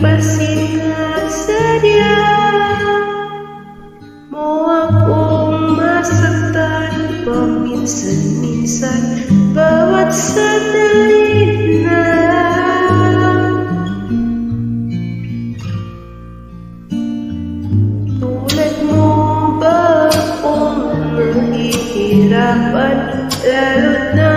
pasingasadya mo akong masaktan paminsan-minsan bawat sandali na. Tulad mo ba akong nahihirapan lalo't na